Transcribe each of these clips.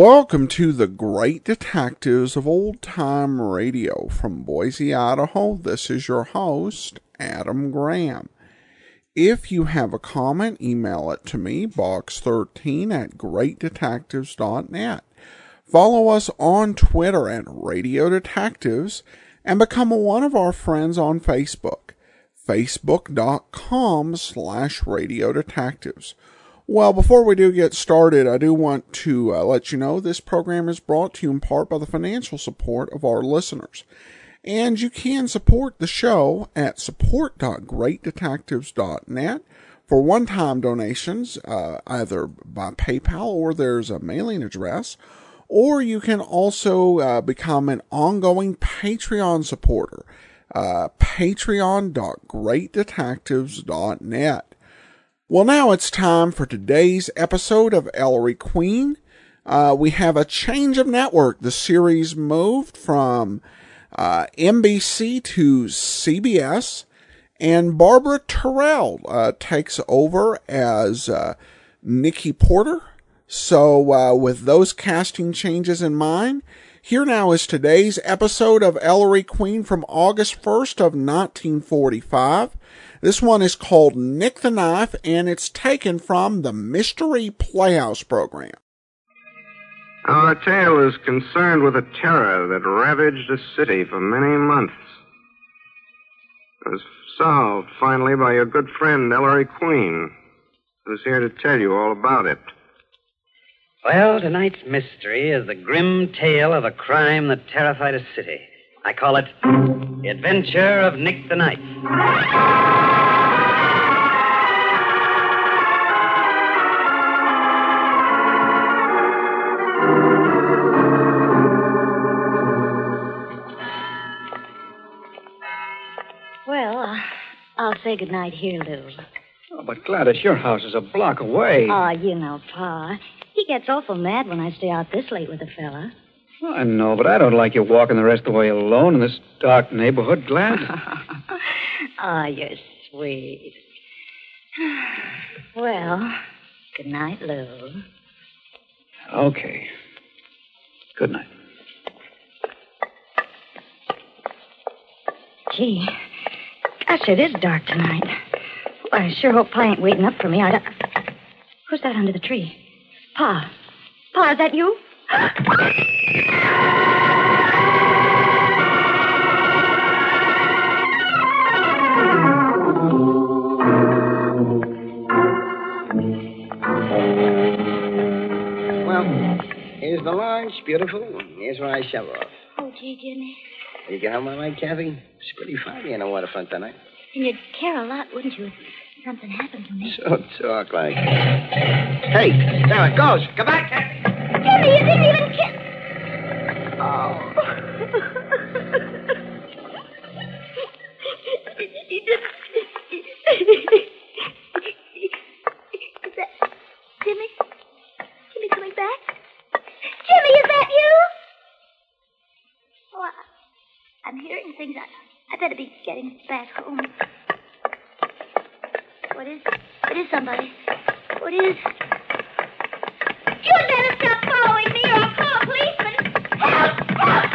Welcome to the Great Detectives of Old Time Radio from Boise, Idaho. This is your host, Adam Graham. If you have a comment, email it to me, box13@greatdetectives.net. Follow us on Twitter at Radio Detectives and become one of our friends on Facebook, facebook.com/Radio Detectives. Well, before we do get started, I do want to let you know this program is brought to you in part by the financial support of our listeners. And you can support the show at support.greatdetectives.net for one-time donations, either by PayPal or there's a mailing address. Or you can also become an ongoing Patreon supporter, patreon.greatdetectives.net. Well, now it's time for today's episode of Ellery Queen. We have a change of network. The series moved from NBC to CBS, and Barbara Terrell takes over as Nikki Porter. So with those casting changes in mind, here now is today's episode of Ellery Queen from August 1st of 1945. This one is called Nick the Knife, and it's taken from the Mystery Playhouse program. Our tale is concerned with a terror that ravaged a city for many months. It was solved, finally, by your good friend, Ellery Queen, who's here to tell you all about it. Well, tonight's mystery is the grim tale of a crime that terrified a city. I call it The Adventure of Nick the Knife. Well, I'll say goodnight here, Lou. Oh, but Gladys, your house is a block away. Oh, you know, Pa. He gets awful mad when I stay out this late with a fella. I know, but I don't like you walking the rest of the way alone in this dark neighborhood, Gladys. Oh, you're sweet. Well, good night, Lou. Okay. Good night. Gee, gosh, it is dark tonight. Well, I sure hope Pa ain't waiting up for me. Who's that under the tree? Pa. Pa, is that you? Well, here's the launch, beautiful. Here's where I shove off. Oh, gee, Jimmy. You get home all right, Kathy? It's pretty foggy in the waterfront tonight. And you'd care a lot, wouldn't you, if something happened to me? So talk like. Hey, there it goes. Come back, Kathy. Jimmy, you didn't even kiss. Oh. Is that Jimmy? Jimmy coming back? Jimmy, is that you? Oh, I'm hearing things. I better be getting back home. What is? It is somebody. What is? You'd better stop following me or I'll call a policeman. Help! Help!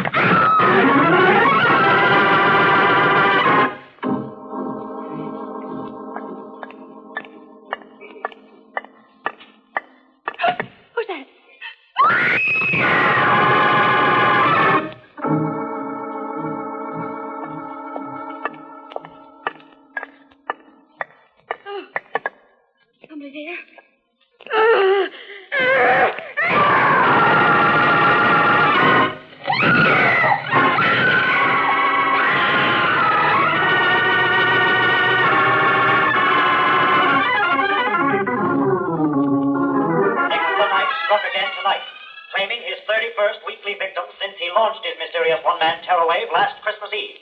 Who's that? Oh, somebody there. Claiming his 31st weekly victim since he launched his mysterious one-man terror wave last Christmas Eve.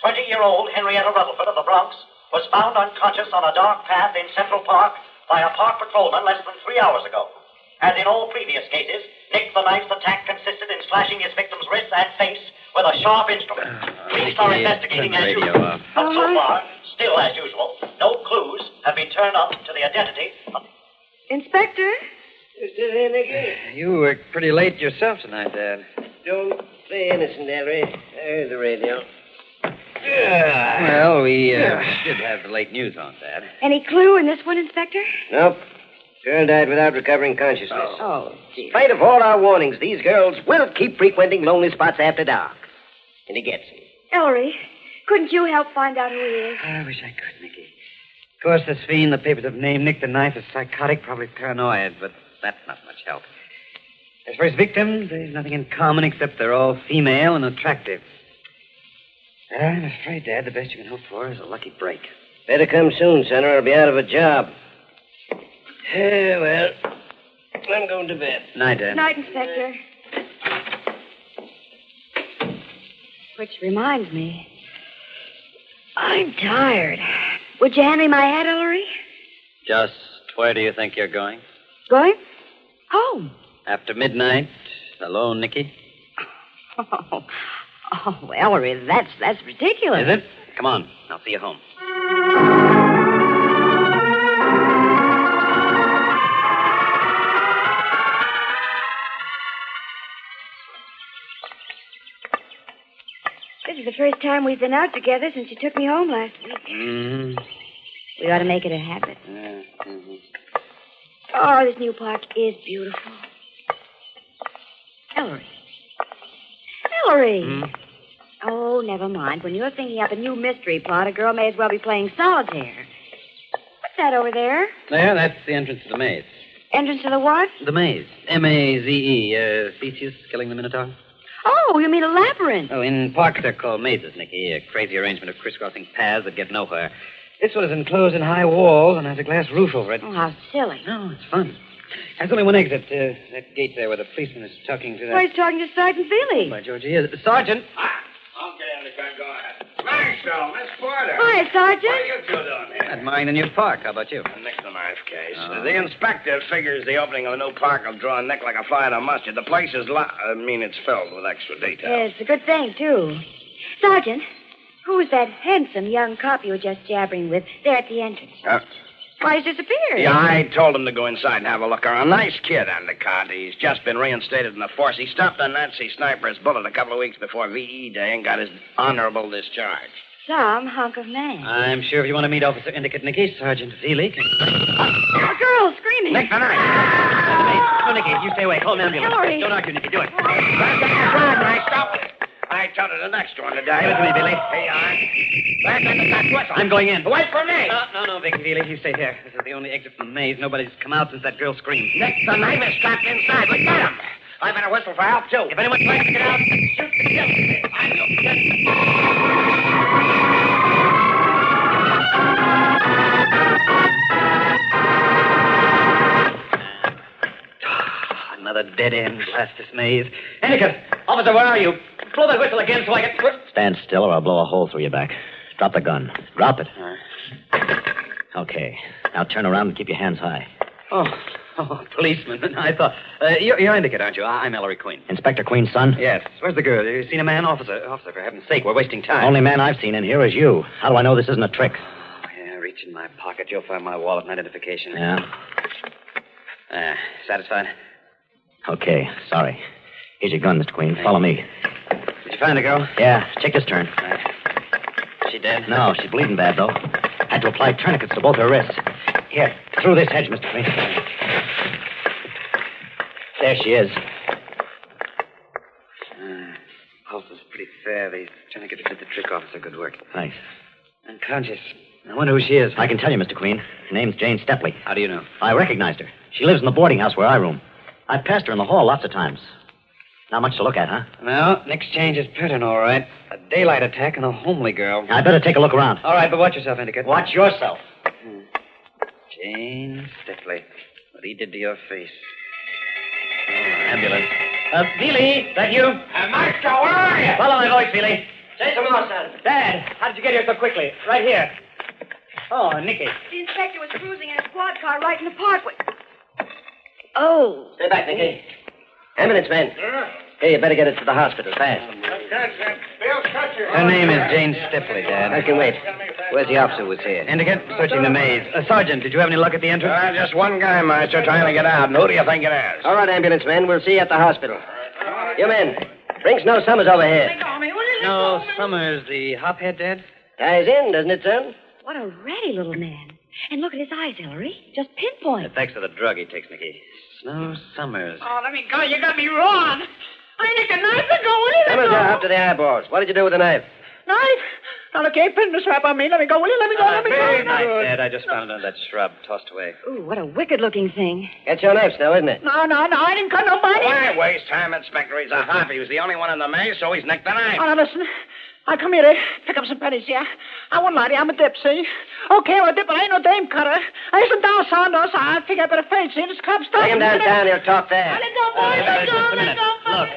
20-year-old Henrietta Rutherford of the Bronx was found unconscious on a dark path in Central Park by a park patrolman less than 3 hours ago. As in all previous cases, Nick the Knife's attack consisted in slashing his victim's wrists and face with a sharp instrument. Police are investigating as usual. But so far, still as usual, no clues have been turned up to the identity of... Inspector? still here, Nicky? You were pretty late yourself tonight, Dad. Don't play innocent, Ellery. I heard the radio. Well, we did have the late news on, Dad. Any clue in this one, Inspector? Nope. Girl died without recovering consciousness. Oh, dear. In spite of all our warnings, these girls will keep frequenting lonely spots after dark. And he gets them. Ellery, couldn't you help find out who he is? I wish I could, Nicky. Of course, this fiend the papers have named Nick the Knife is psychotic, probably paranoid, but that's not much help. As for his victims, there's nothing in common except they're all female and attractive. I'm afraid, Dad, the best you can hope for is a lucky break. Better come soon, son, or I'll be out of a job. Well, I'm going to bed. Night, Dad. Night, Inspector. Which reminds me, I'm tired. Would you hand me my hat, Ellery? Just where do you think you're going? Going? Home. After midnight, alone, Nicky? Oh, Ellery, that's ridiculous. Is it? Come on, I'll see you home. This is the first time we've been out together since you took me home last week. Mm-hmm. We ought to make it a habit. Mm-hmm. Oh, this new park is beautiful. Ellery. Ellery! Mm. Oh, never mind. When you're thinking up a new mystery plot, a girl may as well be playing solitaire. What's that over there? There, that's the entrance to the maze. Entrance to the what? The maze. M-A-Z-E. Theseus killing the Minotaur? Oh, you mean a labyrinth. Oh, in parks they're called mazes, Nicky. A crazy arrangement of crisscrossing paths that get nowhere. This one is enclosed in high walls and has a glass roof over it. Oh, how silly. No, it's fun. There's only one exit. That gate there where the policeman is talking to that... Why, he's talking to Sergeant Feely. By George, he is. Sergeant! Okay, Ellery, go ahead. Maxwell, Miss Porter. Hi, Sergeant. What are you two doing here? Admiring the new park. How about you? Nick the Knife case. Oh. The inspector figures the opening of a new park will draw Nick like a fly to mustard. The place is it's filled with extra details. Yes, it's a good thing, too. Sergeant, who's that handsome young cop you were just jabbering with there at the entrance? Why, he's disappeared. Yeah, I told him to go inside and have a look around. Nice kid on the cot. He's just been reinstated in the force. He stopped a Nazi sniper's bullet a couple of weeks before VE Day and got his honorable discharge. Some hunk of man. I'm sure if you want to meet Officer Indicate Nicky, Sergeant Feely can... A girl screaming. Nick the Knife. Come on, Nicky. You stay away. Call an ambulance. Ellery. Don't argue, Nicky. Do it. I told her the next one to Give it to die. me, Billy. Here you are. Back on the back whistle. I'm going in. Wait for me. No, Vicky Feely. You stay here. This is the only exit from the maze. Nobody's come out since that girl screamed. Nick the Knife is trapped inside. We got him. I better whistle for help, too. If anyone tries to get out, shoot the kill. I will. Another dead end. Blast this maze. Endicott! Officer, where are you? Blow that whistle again so I can... Stand still or I'll blow a hole through your back. Drop the gun. Drop it. Okay. Now turn around and keep your hands high. Oh, policeman. I thought... you're Endicott, aren't you? I'm Ellery Queen. Inspector Queen's son? Yes. Where's the girl? You seen a man? Officer, for heaven's sake, we're wasting time. Only man I've seen in here is you. How do I know this isn't a trick? Yeah, reach in my pocket. You'll find my wallet and identification. Yeah? Satisfied? Okay. Sorry. Here's your gun, Mr. Queen. Follow me. Did you find the girl? Yeah. Check this turn. She dead? No, she's bleeding bad, though. Had to apply tourniquets to both her wrists. Here, through this hedge, Mr. Queen. There she is. Pulse is pretty fair. These tourniquets did the trick, officer. Good work. Thanks. Unconscious. I wonder who she is. I can tell you, Mr. Queen. Her name's Jane Stepley. How do you know? I recognized her. She lives in the boarding house where I room. I've passed her in the hall lots of times. Not much to look at, huh? No, Nick's changed his pattern, all right. A daylight attack and a homely girl. I better take a look around. All right, but watch yourself, Endicott. Watch yourself. Jane Stepley. What he did to your face. Oh, ambulance. Feely, that you? Maestro, where are you? Follow my voice, Feely. Say some more, son. Dad, how did you get here so quickly? Right here. Oh, Nicky. The inspector was cruising in a squad car right in the parkway. Oh. Stay back, Nicky. Ambulance man. Hey, you better get it to the hospital fast. Her name is Jane Stepley, Dad. I can wait. Where's the officer who's here? Indicate, searching the maze. Sergeant, did you have any luck at the entrance? Just one guy, Master, trying to get out. And who do you think it is? All right, ambulance men. We'll see you at the hospital. You men, bring Snow Summers over here. No, Summers, the hophead dead? Ties in, doesn't it, son? What a ratty little man. And look at his eyes, Ellery. Just pinpoint. Thanks to the drug he takes, Nicky. Snow Summers. Oh, let me go. You got me wrong. I nicked a knife and go. Summers are up to the eyeballs. What did you do with the knife? Knife? Now, look, ain't pin the strap on me. Let me go, will you? Let me go, let me go. Knife dead. I just found it under that shrub, tossed away. Ooh, what a wicked-looking thing. That's your knife, Snow, isn't it? No, I didn't cut nobody. Why waste time, Inspector? He's a hop. He was the only one in the maze, so he's nicked the knife. Oh, now, listen. I come here to pick up some pennies, yeah? I won't lie to you. I'm a dip, see? Okay, I'm a dip, but I ain't no dame cutter. I ain't some down though, so I figure I better face it. This cop's stuff. Bring him downtown. He'll talk there. Let go, boys. Let go, let go. Look.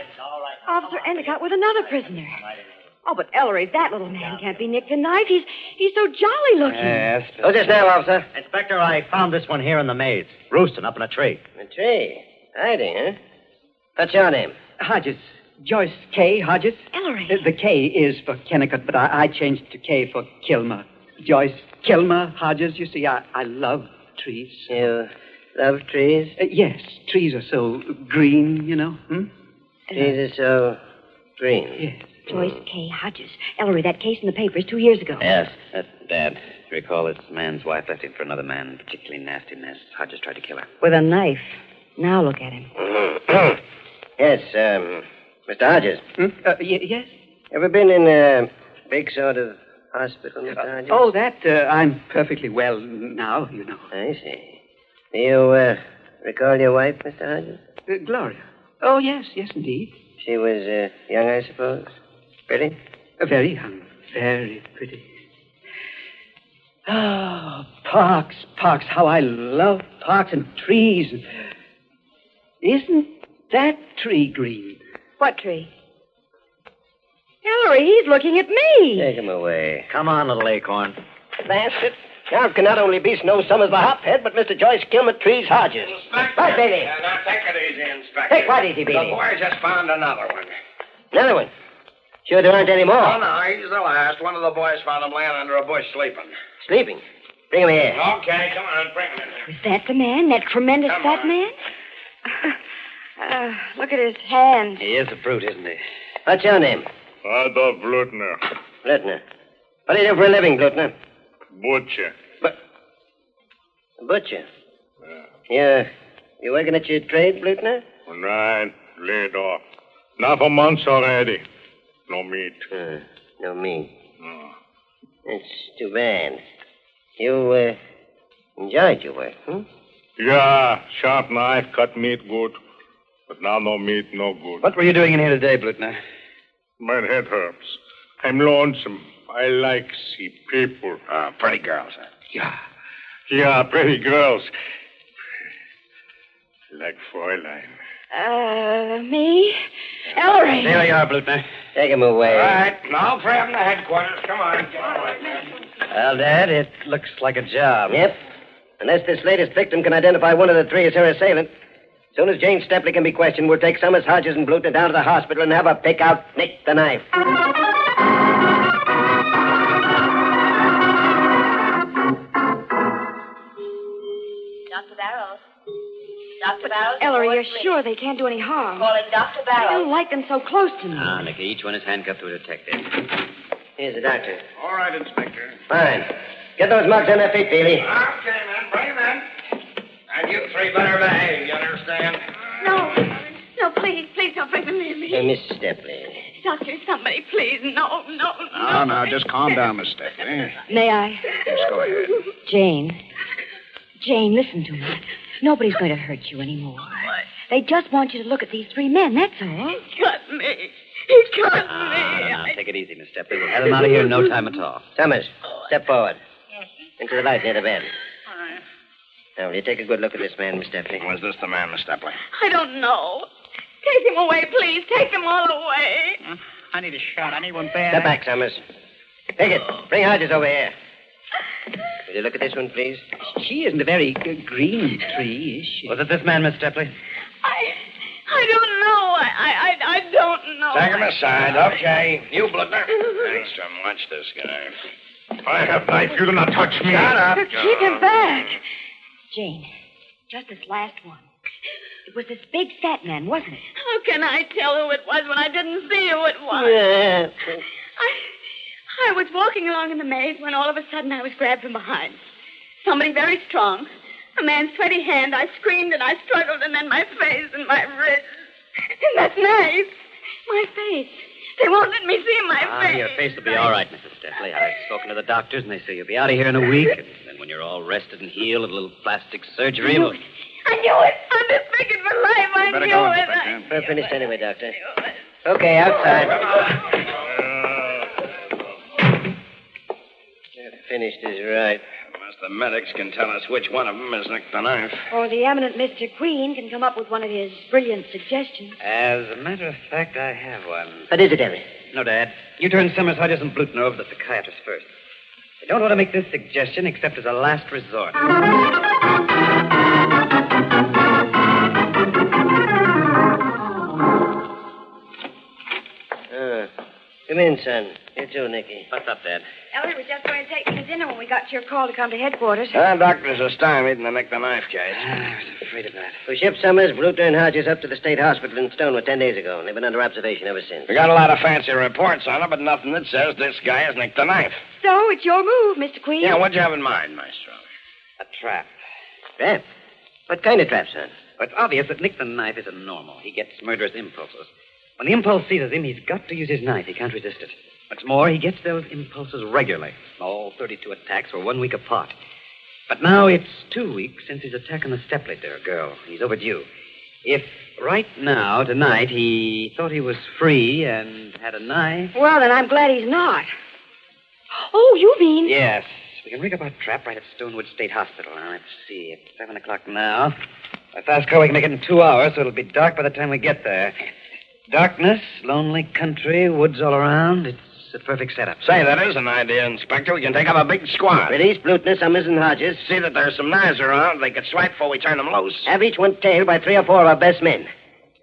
Officer Endicott with another prisoner. Oh, but Ellery, that little man can't be nicked a knife. He's so jolly looking. Yes. Who's this now, officer? Inspector, I found this one here in the maze, roosting up in a tree. A tree. Hiding, huh? What's your name? Hodges. Joyce K. Hodges. Ellery. The K is for Kennicott, but I changed to K for Kilmer. Joyce Kilmer Hodges. You see, I love trees. You love trees? Yes. Trees are so green, you know. Trees are so green. Yes. Joyce K. Hodges. Ellery, that case in the papers 2 years ago. Yes, that's Dad. You recall this man's wife left him for another man, particularly nasty mess. Hodges tried to kill her. With a knife. Now look at him. Yes, Mr. Hodges. Yes? Ever been in a big sort of hospital, Mr. Hodges? Oh, that, I'm perfectly well now, you know. I see. Do you, recall your wife, Mr. Hodges? Gloria. Oh, yes, indeed. She was, young, I suppose? Pretty? Very young. Very pretty. Oh, parks. How I love parks and trees. Isn't that tree green? What tree? Ellery, he's looking at me. Take him away. Come on, little acorn. That's it. Now can not only be Snow Summers the hophead, but Mr. Joyce Kilmer Trees Hodges. Inspector. Right, Bailey. Now, take it easy, Inspector. Take what easy, Bailey? The boy just found another one. Another one? Sure there aren't any more? Oh, no, he's the last. One of the boys found him laying under a bush sleeping. Sleeping? Bring him here. Okay, come on, bring him in here. Was that the man? That tremendous Come fat on. man? Look at his hand. He is a brute, isn't he? What's your name? Adolf Blutner. Blutner. What do you do for a living, Blutner? Butcher. Butcher. You working at your trade, Blutner? Right. Laid off. Now for months already. No meat. No meat. No. It's too bad. You, enjoyed your work, Yeah, sharp knife, cut meat good. But now no meat, no good. What were you doing in here today, Blutner? My head hurts. I'm lonesome. I like see people. Pretty girls, huh? Yeah, pretty girls. Like Fräulein. Me? Ellery. There you are, Blutner. Take him away. All right, now for him to headquarters. Come on, get away. Well, Dad, it looks like a job. Yep. Unless this latest victim can identify one of the three as her assailant. As soon as Jane Stepley can be questioned, we'll take Summers, Hodges, and Blutner down to the hospital and have her pick out Nick the knife. Dr. Barrows. Dr. Barrows. Ellery, you're sure they can't do any harm? Calling Dr. I Barrows. don't like them so close to me. Ah, Nicky, each one is handcuffed to a detective. Here's the doctor. All right, Inspector. Fine. Get those mugs on their feet, Bailey. Okay, man, bring him in. And you three better behave, you understand? No, please don't bring them near me. Hey, Miss Stepley. Doctor, somebody, please. No. No, just calm down, Miss Stephanie. May I? Just go ahead. Jane, listen to me. Nobody's going to hurt you anymore. They just want you to look at these three men, that's all. He cut me. Now, take it easy, Miss Stepley. We'll have him out of here in no time at all. Summers, step forward. Into the light near the bed. Now, will you take a good look at this man, Miss Stepley? Was this the man, Miss Stepley? I don't know. Take them away, please. Take them all away. I need a shot. I need one bad. Step back, Summers. Pickett, bring Hodges over here. Will you look at this one, please? She isn't a very green tree, is she? Was it this man, Miss Stepley? I don't know. I don't know. Take him aside, okay. You, Blutner. Thanks, Jim. Watch this guy. I have knife. You do not touch me. Shut up. Keep him back. Jane, just this last one. It was this big fat man, wasn't it? How can I tell who it was when I didn't see who it was? Yeah. I was walking along in the maze when all of a sudden I was grabbed from behind. Somebody very strong. A man's sweaty hand. I screamed and I struggled, and then my face and my wrist. And that knife. My face. They won't let me see my face. Your face will be all right, Mrs. Stepley. I've spoken to the doctors, and they say you'll be out of here in a week. And then when you're all rested and healed, a little plastic surgery. I knew it. I'm disfigured for life. I Better knew go, it. Inspector. We're finished anyway, Doctor. Okay, outside. Finished is right. Unless the medics can tell us which one of them is Nick the Knife. Or the eminent Mr. Queen can come up with one of his brilliant suggestions. As a matter of fact, I have one. What is it, Ellery? No, Dad. You turn Summers, Hodges, and Blutner over to the psychiatrist first. I don't want to make this suggestion except as a last resort. Come in, son. You too, Nicky. What's up, Dad? Ellery was just going to take me to dinner when we got your call to come to headquarters. Doctors are stymied in the Nick the Knife case. I was afraid of that. We shipped Summers, Blutner, and Hodges up to the state hospital in Stonewood 10 days ago, and they've been under observation ever since. We got a lot of fancy reports on it, but nothing that says this guy is Nick the Knife. So, it's your move, Mr. Queen. Yeah, what'd you have in mind, Maestro? A trap. Trap? What kind of trap, son? It's obvious that Nick the Knife isn't normal. He gets murderous impulses. When the impulse seizes him, he's got to use his knife. He can't resist it. What's more, he gets those impulses regularly. All 32 attacks were 1 week apart. But now it's 2 weeks since his attack on the Stepley girl. He's overdue. If right now, tonight, he thought he was free and had a knife... Well, then I'm glad he's not. Oh, you mean... Yes. We can rig up our trap right at Stonewood State Hospital. Now, let's see. It's 7 o'clock now. By fast car, we can make it in 2 hours, so it'll be dark by the time we get there. Darkness, lonely country, woods all around. It's a perfect setup. Say, that is an idea, Inspector. We can take up a big squad. Release Blutner, Summers, and Hodges. See that there's some knives around. They could swipe before we turn them loose. Have each one tailed by 3 or 4 of our best men.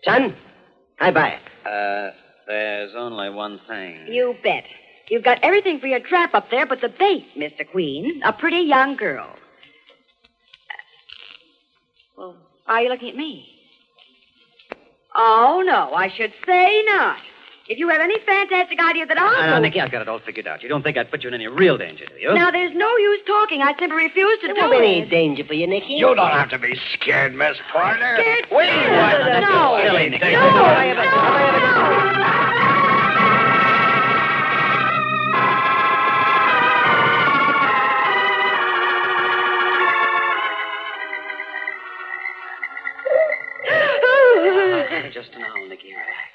Son, I buy it. There's only one thing. You bet. You've got everything for your trap up there but the bait, Mr. Queen. A pretty young girl. Well, why are you looking at me? Oh, no, I should say not. If you have any fantastic idea that I'll... No, Nicky, I've got it all figured out. You don't think I'd put you in any real danger, do you? Now, there's no use talking. I simply refuse to do it. There won't be any danger for you, Nicky. You don't have to be scared, Miss Porter. Scared? Wait, No. Silly, Nicky. Just an hour, Nicky. Relax.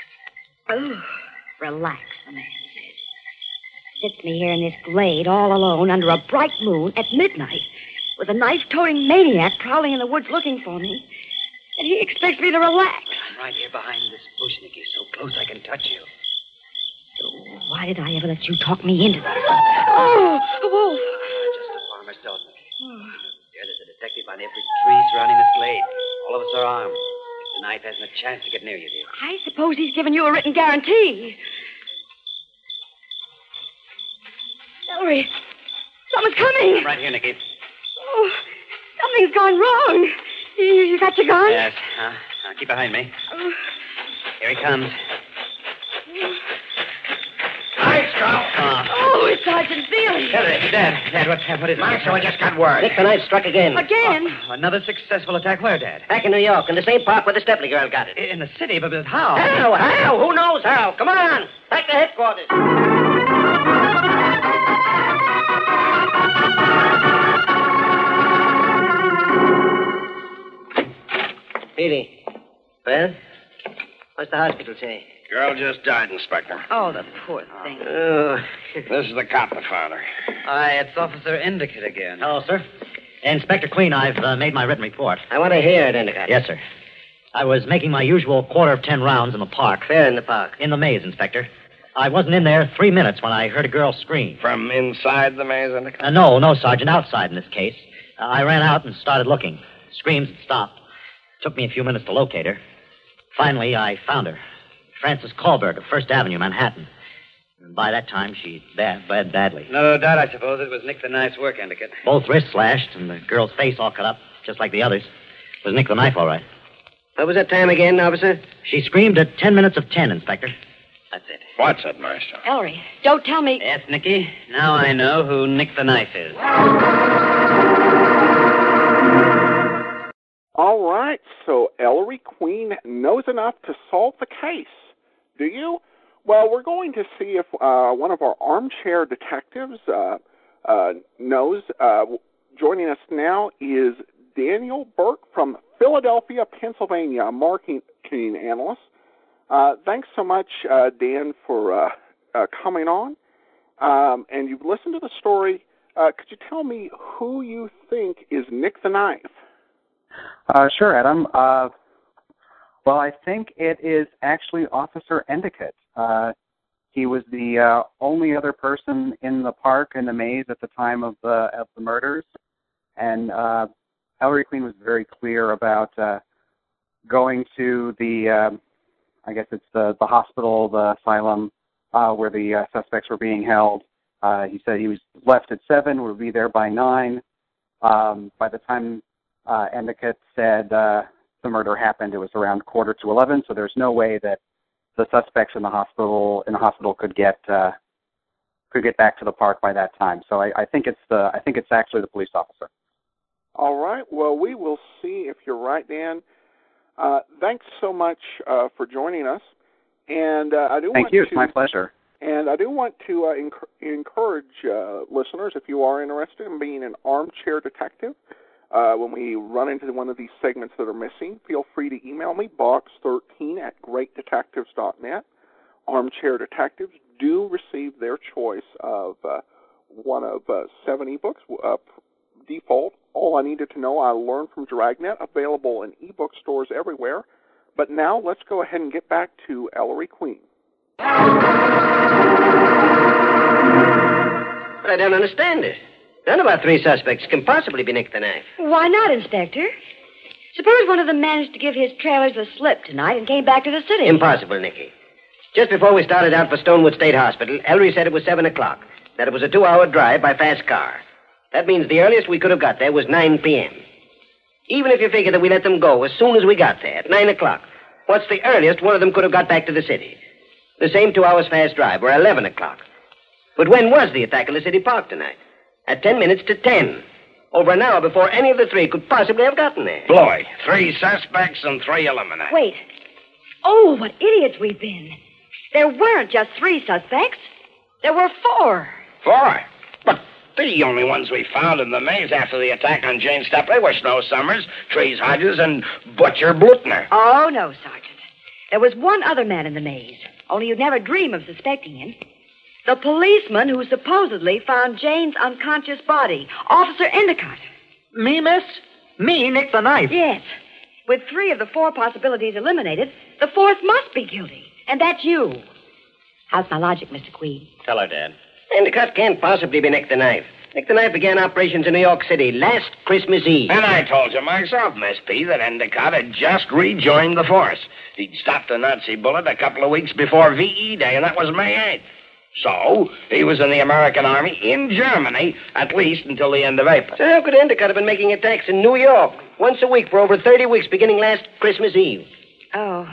Oh, relax, the man said. Sits me here in this glade all alone under a bright moon at midnight with a knife-toting maniac prowling in the woods looking for me. And he expects me to relax. I'm right here behind this bush, Nicky, so close I can touch you. So why did I ever let you talk me into this? Oh, a wolf. Just a farmer's dog, Nicky. There's a detective on every tree surrounding this glade. All of us are armed. The knife hasn't a chance to get near you, dear. I suppose he's given you a written guarantee. Ellery, someone's coming. I'm right here, Nicky. Oh, something's gone wrong. You got your gun? Yes. Now, keep behind me. Here he comes. Oh, it's Sergeant Bailey. Dad, what is it? Maestro, I just got word. Nick the Knife struck again. Again? Another successful attack. Where, Dad? Back in New York, in the same park where the Stepley girl got it. In the city, but how? How? Who knows how? Come on. Back to headquarters. Petey. Well, what's the hospital say? Girl just died, Inspector. Oh, the poor thing. Oh. This is the cop that found her. It's Officer Endicott again. Hello, sir. Inspector Queen, I've made my written report. I want to hear it, Endicott. Yes, sir. I was making my usual 10 rounds in the park. Where in the park? In the maze, Inspector. I wasn't in there 3 minutes when I heard a girl scream. From inside the maze, Endicott? No, Sergeant, outside in this case. I ran out and started looking. Screams had stopped. Took me a few minutes to locate her. Finally, I found her. Frances Kohlberg of First Avenue, Manhattan. By that time, she bled badly. No doubt, I suppose it was Nick the Knife's work, Endicott. Both wrists slashed and the girl's face all cut up, just like the others. It was Nick the Knife, all right. What was that time again, officer? She screamed at 10 minutes of 10, Inspector. That's it. What's it, Master? Ellery, don't tell me. Yes, Nicky. Now I know who Nick the Knife is. All right, so Ellery Queen knows enough to solve the case. Do you? Well, we're going to see if one of our armchair detectives knows. Joining us now is Daniel Burke from Philadelphia, Pennsylvania, a marketing analyst. Thanks so much, Dan, for coming on. And you've listened to the story. Could you tell me who you think is Nick the Knife? Sure, Adam. Well, I think it is actually Officer Endicott. He was the only other person in the park in the maze at the time of the murders, and Ellery Queen was very clear about going to the, I guess it's the hospital, the asylum, where the suspects were being held. He said he was left at 7, would be there by 9. By the time Endicott said the murder happened, it was around 11:15, so there's no way that the suspects in the hospital could get back to the park by that time. So I think it's actually the police officer. All right. Well, we will see if you're right, Dan. Thanks so much for joining us. And Thank you. It's my pleasure. And I do want to encourage listeners, if you are interested in being an armchair detective, when we run into one of these segments that are missing, feel free to email me, box13@greatdetectives.net. Armchair detectives do receive their choice of one of 7 ebooks, default. All I Needed to Know I Learned from Dragnet, available in ebook stores everywhere. But now let's go ahead and get back to Ellery Queen. But I don't understand it. None of our 3 suspects can possibly be Nick the Knife. Why not, Inspector? Suppose one of them managed to give his trailers a slip tonight and came back to the city. Impossible, Nicky. Just before we started out for Stonewood State Hospital, Ellery said it was 7 o'clock, that it was a 2-hour drive by fast car. That means the earliest we could have got there was 9 p.m. Even if you figure that we let them go as soon as we got there, at 9 o'clock, what's the earliest one of them could have got back to the city? The same 2 hours fast drive, or 11 o'clock. But when was the attack in the city park tonight? At 10 minutes to 10. Over an hour before any of the 3 could possibly have gotten there. Floyd, 3 suspects and 3 eliminated. Wait. Oh, what idiots we've been. There weren't just 3 suspects. There were 4. 4? But the only ones we found in the maze after the attack on Jane Stepley were Snow Summers, Trees Hodges, and Butcher Blutner. Oh, no, Sergeant. There was one other man in the maze, only you'd never dream of suspecting him. The policeman who supposedly found Jane's unconscious body, Officer Endicott. Me, miss? Me, Nick the Knife? Yes. With 3 of the 4 possibilities eliminated, the 4th must be guilty, and that's you. How's my logic, Mr. Queen? Tell her, Dad. Endicott can't possibly be Nick the Knife. Nick the Knife began operations in New York City last Christmas Eve. And I told you myself, Miss P, that Endicott had just rejoined the force. He'd stopped the Nazi bullet a couple of weeks before VE Day, and that was May 8th. So, he was in the American Army in Germany, at least until the end of April. So how could Endicott have been making attacks in New York once a week for over 30 weeks, beginning last Christmas Eve? Oh.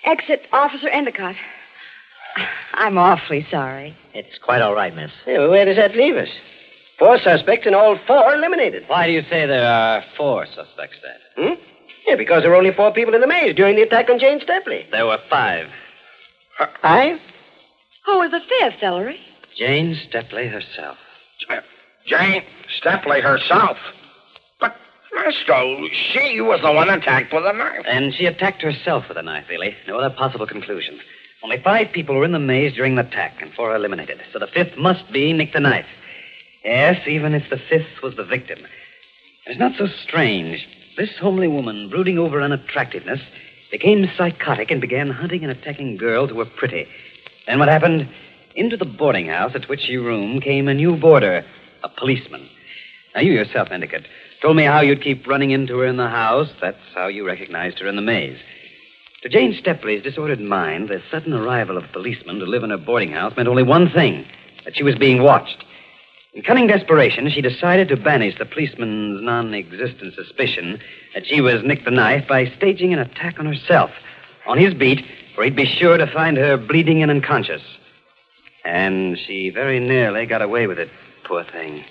Exit Officer Endicott. I'm awfully sorry. It's quite all right, miss. Yeah, well, where does that leave us? 4 suspects and all 4 eliminated. Why do you say there are 4 suspects, then? Yeah, because there were only 4 people in the maze during the attack on Jane Stepley. There were 5. 5? Who was the 5th, Ellery? Jane Stepley herself. Jane Stepley herself? But, Master, she was the one attacked with a knife. And she attacked herself with a knife, really. No other possible conclusion. Only 5 people were in the maze during the attack, and 4 eliminated. So the 5th must be Nick the Knife. Yes, even if the 5th was the victim. And it's not so strange. This homely woman, brooding over unattractiveness, became psychotic and began hunting and attacking girls who were pretty. Then what happened? Into the boarding house at which she roomed came a new boarder, a policeman. Now, you yourself, Endicott, told me how you'd keep running into her in the house. That's how you recognized her in the maze. To Jane Stepley's disordered mind, the sudden arrival of policemen to live in her boarding house meant only one thing, that she was being watched. In cunning desperation, she decided to banish the policeman's non-existent suspicion that she was Nick the Knife by staging an attack on herself, on his beat, where he'd be sure to find her bleeding and unconscious. And she very nearly got away with it, poor thing.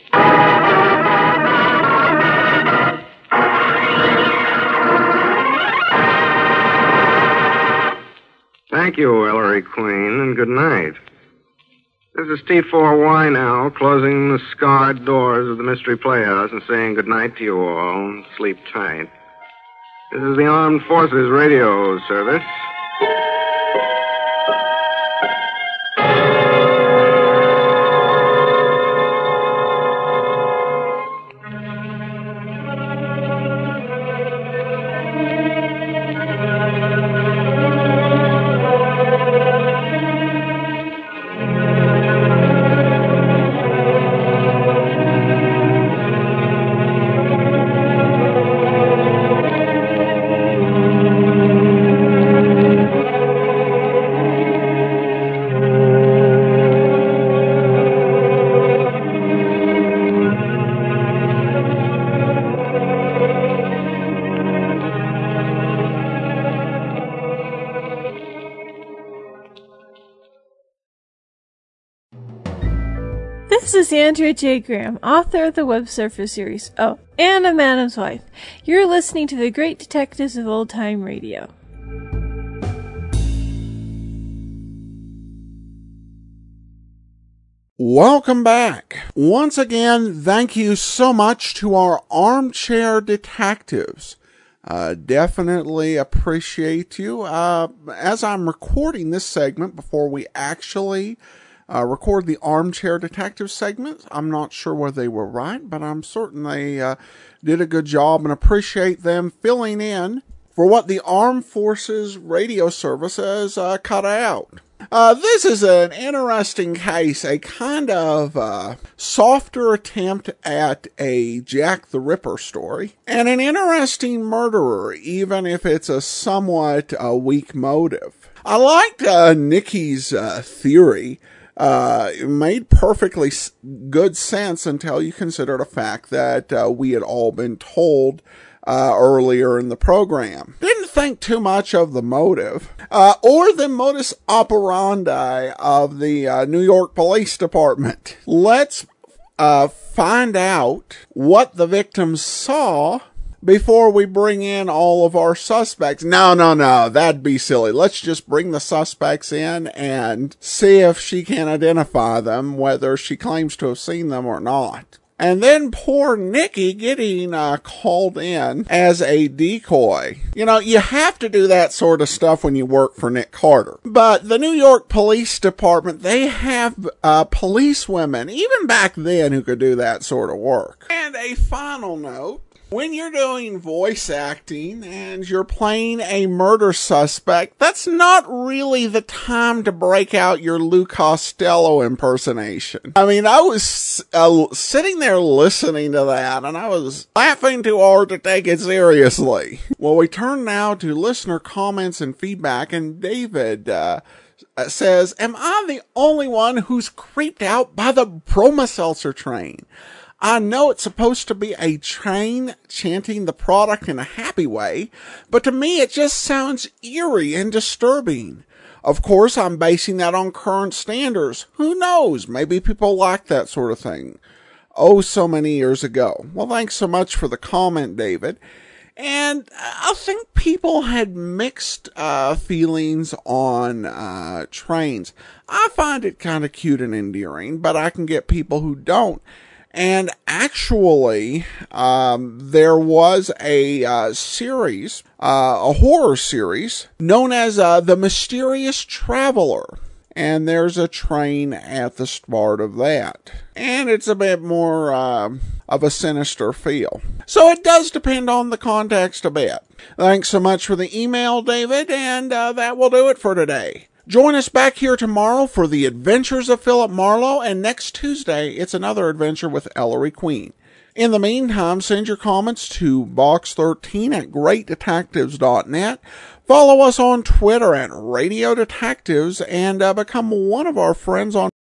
Thank you, Ellery Queen, and good night. This is T4Y now, closing the scarred doors of the Mystery Playhouse and saying good night to you all. Sleep tight. This is the Armed Forces Radio Service. This is Andrea J. Graham, author of the Web Surfer series, and a Madam's Wife. You're listening to the Great Detectives of Old Time Radio. Welcome back. Once again, thank you so much to our Armchair Detectives. Definitely appreciate you. As I'm recording this segment before we actually record the Armchair Detective segment, I'm not sure whether they were right, but I'm certain they did a good job, and appreciate them filling in for what the Armed Forces Radio Service has cut out. This is an interesting case, a kind of softer attempt at a Jack the Ripper story, and an interesting murderer, even if it's a somewhat weak motive. I liked Nikki's theory. It made perfectly good sense until you consider the fact that we had all been told earlier in the program. Didn't think too much of the motive, or the modus operandi of the New York Police Department. Let's find out what the victims saw before we bring in all of our suspects. No, that'd be silly. Let's just bring the suspects in and see if she can identify them, whether she claims to have seen them or not. And then poor Nikki getting called in as a decoy. You know, you have to do that sort of stuff when you work for Nick Carter. But the New York Police Department, they have police women, even back then, who could do that sort of work. And a final note. When you're doing voice acting and you're playing a murder suspect, that's not really the time to break out your Lou Costello impersonation. I mean, I was sitting there listening to that, and I was laughing too hard to take it seriously. Well, we turn now to listener comments and feedback, and David says, "Am I the only one who's creeped out by the Bromoseltzer train? I know it's supposed to be a train chanting the product in a happy way, but to me it just sounds eerie and disturbing. Of course, I'm basing that on current standards. Who knows? Maybe people like that sort of thing. Oh, so many years ago." Well, thanks so much for the comment, David. And I think people had mixed feelings on trains. I find it kind of cute and endearing, but I can get people who don't. And actually, there was a series, a horror series, known as The Mysterious Traveler. And there's a train at the start of that. And it's a bit more of a sinister feel. So it does depend on the context a bit. Thanks so much for the email, David, and that will do it for today. Join us back here tomorrow for the Adventures of Philip Marlowe, and next Tuesday, it's another adventure with Ellery Queen. In the meantime, send your comments to box13@greatdetectives.net. Follow us on Twitter at Radio Detectives and become one of our friends on